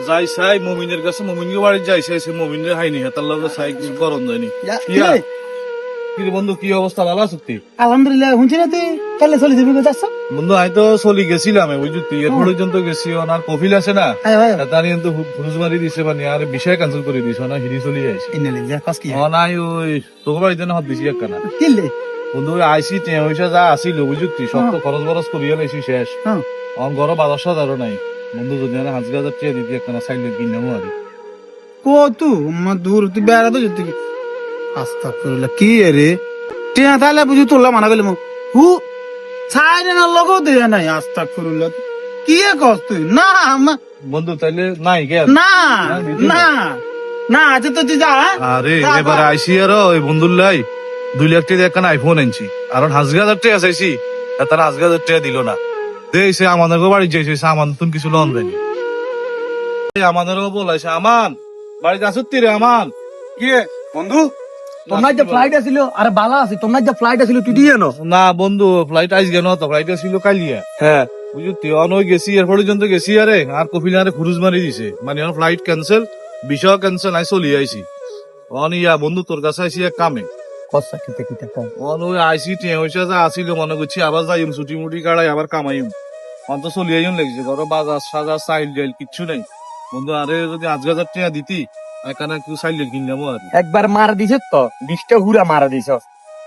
যাই চাই মমিনের কাছে মমিনকে বাড়ি যাই চাইছে মমিনের হাইনি হাতার লগে চাই কিছু করণ যায়নি কি রে বন্ধু কি অবস্থা ভালো আছো তুই? আলহামদুলিল্লাহ শুনছি না তুই কালে চলে যাবি যাচ্ছ বন্ধু আমি তো চলি গেছিলাম বুঝলি তুই এর পর্যন্ত গেছি ওনার কফিল আছে না তার কিন্তু ফুরুজ মারি দিছে মানে আর বিষয় ক্যান্সেল করে দিছে না হিরি চলি যাইছে নাই ওই তোকে বাড়িতে না হাত দিছি একখানা বন্ধু আইসি টিয়া পয়সা যা আসিল বুঝলি তুই সব তো খরচ বরচ করিয়া লাইছি শেষ আমার ঘর 12,000 আরো নাই বন্ধু যদি 5,000 টাকা দিতি একখানা সাইকেল কিনলাম আর কত দূর তুই বেড়া তো যেতে আস্তা করলা কি রে টিয়া তাহলে বুঝি তোলা মানা গেলে হু ছাইরে না লগো দেয়া নাই আস্তা করলা কি কস তুই না বন্ধু তাইলে নাই কে না না না আচ্ছা তো তুই যা আরে এবারে আইসি আর ওই বন্ধুর লাই 2 লাখ টাকা একখানা আইফোন আনছি আর 5,000 টাকা চাইছি তারা 5,000 টাকা দিল না দেইছে আমাদের বাড়ি যাইছে আমার নতুন কিছু লোন দেয়নি আমাদেরও বলাইছে আমান বাড়িতে আসুত্তি রে আমান কি বন্ধু তোমার যে ফ্লাইট আছিল আরে বালা আছে তোমার যে ফ্লাইট আছিল তুই দিয়ে নো না বন্ধু ফ্লাইট আইস গেল তো ফ্লাইট ছিল কালিয়া হ্যাঁ বুঝতি অনই গেছি এর পর্যন্ত গেছি আরে আর কফিলারে খুরুজ মারি দিছে মানে ফ্লাইট ক্যান্সেল বিষয় ক্যান্সেল আই চলি আইছি অনিয়া বন্ধু তোর কাছে আইসি এক কামে কষ্ট কিতে কিতে কম ওই আইসি টিয়া পয়সা যা আসিল মনে করছি আবার যাইম ছুটি মুটি কাড়াই আবার কামাইম অন্ত চলি আইম লাগছে ধরো বাজার সাজার সাইল ডাইল কিচ্ছু নাই বন্ধু আরে যদি 5,000 টাকা দিতি এখানে একটু সাইল ডাইল কিনলাম আর একবার মারা দিছ তো 20টা হুরা মারা দিছ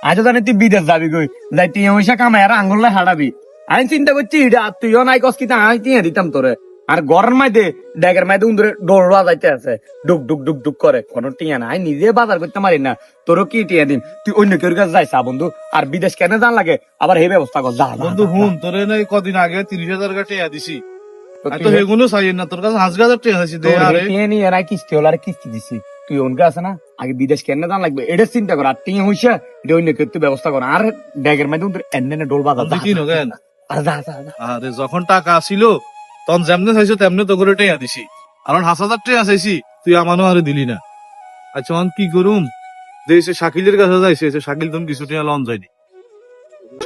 আজ জানি তুই বিদেশ যাবি গই যাই তুই পয়সা কামাই আর আঙ্গুল হারাবি আমি চিন্তা করছি তুইও নাই কস কিতা আমি টিয়া দিতাম তোরে আর গরম মাইতে ড্যাগের মাইতে উন্দরে দৌড়া যাইতে আছে ডুক ডুক ডুক ডুক করে কোন টিয়া নাই নিজে বাজার করতে পারি না তোরও কি টিয়া দিম তুই অন্য কেউ কাছে যাইছা বন্ধু আর বিদেশ কেন জান লাগে আবার এই ব্যবস্থা কর যা বন্ধু হুন তোরে নাই কদিন আগে 30,000 টাকা দিছি তো হেগুলো চাই না তোর কাছে 5,000 টাকা আছে দে আরে টিয়া নিয়ে আর কিস্তি হল আর কিস্তি দিছি তুই অনকে আছে না আগে বিদেশ কেন জান লাগবে এটা চিন্তা কর আর টিয়া হইছে এটা অন্য কেউ ব্যবস্থা কর আর ড্যাগের মাইতে উন্দরে এনে ডোল বাজার কি নগেন যা যা আরে যখন টাকা আসিল তখন যেমনে চাইছো তেমনি তো করে টেয়া দিছি আর 5,000 টাকা চাইছি তুই আমারও আরে দিলি না আচ্ছা আমি কি করুম দেশে শাকিলের কাছে যাইছে শাকিল তুমি কিছু টাকা লন যায়নি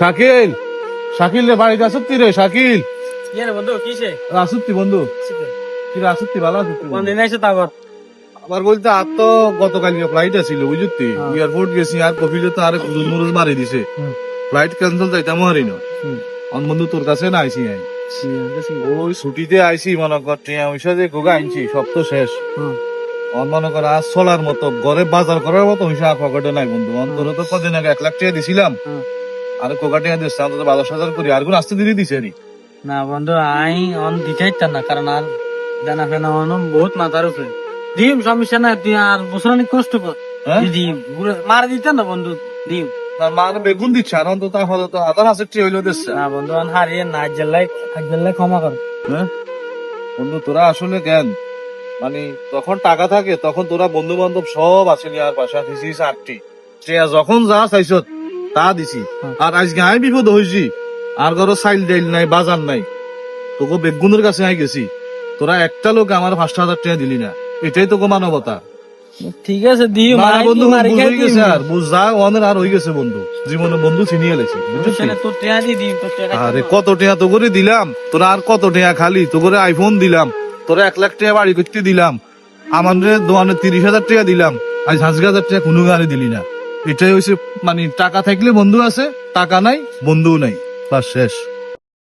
শাকিল শাকিল রে বাড়িতে আসুত্তি রে শাকিল বন্ধু কিসে আসুত্তি বন্ধু কি রে আসুত্তি ভালো আসুত্তি কোনদিন আইছো তারপর আবার বলতে আর তো গতকালকে ফ্লাইট আছিল বুঝতি এয়ারপোর্ট গেছি আর কফিলে তো আরে খুরুজ মুরুজ মারি দিছে ফ্লাইট ক্যান্সেল যাইতাম হারি না বন্ধু তোর কাছে না আইসি আই ওই ছুটিতে আইসি মনে কর টিয়া পয়সা যে গোগা আনছি সব তো শেষ মনে কর আজ চলার মতো ঘরে বাজার করার মতো পয়সা পকেটে নাই বন্ধু অন্তর তো কদিন আগে 1 লাখ টাকা দিছিলাম আর কোকা টাকা দিচ্ছে অন্তত 12,000 করি আর কোন আসতে দিদি দিছে নি না বন্ধু আই অন দিতেই না কারণ আর জানা ফেনা অন বহুত মাথার উপরে দিম সমস্যা না তুই আর বছর অনেক কষ্ট কর দিম মারা দিতে না বন্ধু দিম মানে বেগুন দিচ্ছে আর অন্তত তাহলে তো 1,000 টাকা হইলো দিচ্ছে না বন্ধু অন হারিয়ে না জেলাই ক্ষমা কর হ্যাঁ বন্ধু তোরা আসলে জ্ঞান মানে যখন টাকা থাকে তখন তোরা বন্ধু বান্ধব সব আসেনি আর পাশা দিছিস 8টি ট্রেয়া যখন যা চাইছ তা দিছি আর আজকে আমি বিপদ হয়েছি আর ঘরে সাইল ডাইল নাই বাজার নাই তোকে বেগুনের কাছে আই গেছি তোরা একটা লোক আমার 5,000 টাকা দিলি না এটাই তোকে মানবতা ঠিক আছে দিও বন্ধু হয়ে গেছে আর বুঝা অনের আর হয়ে গেছে বন্ধু জীবনে বন্ধু চিনিয়ে লেছি আরে কত টাকা তো করে দিলাম তোরা আর কত টাকা খালি তো করে আইফোন দিলাম তোরা 1 লাখ টাকা বাড়ি করতে দিলাম আমার দোকানে 30,000 টাকা দিলাম আজ 5,000 টাকা কোনো গাড়ি দিলি না এটাই হচ্ছে মানে টাকা থাকলে বন্ধু আছে টাকা নাই বন্ধু নাই বাস শেষ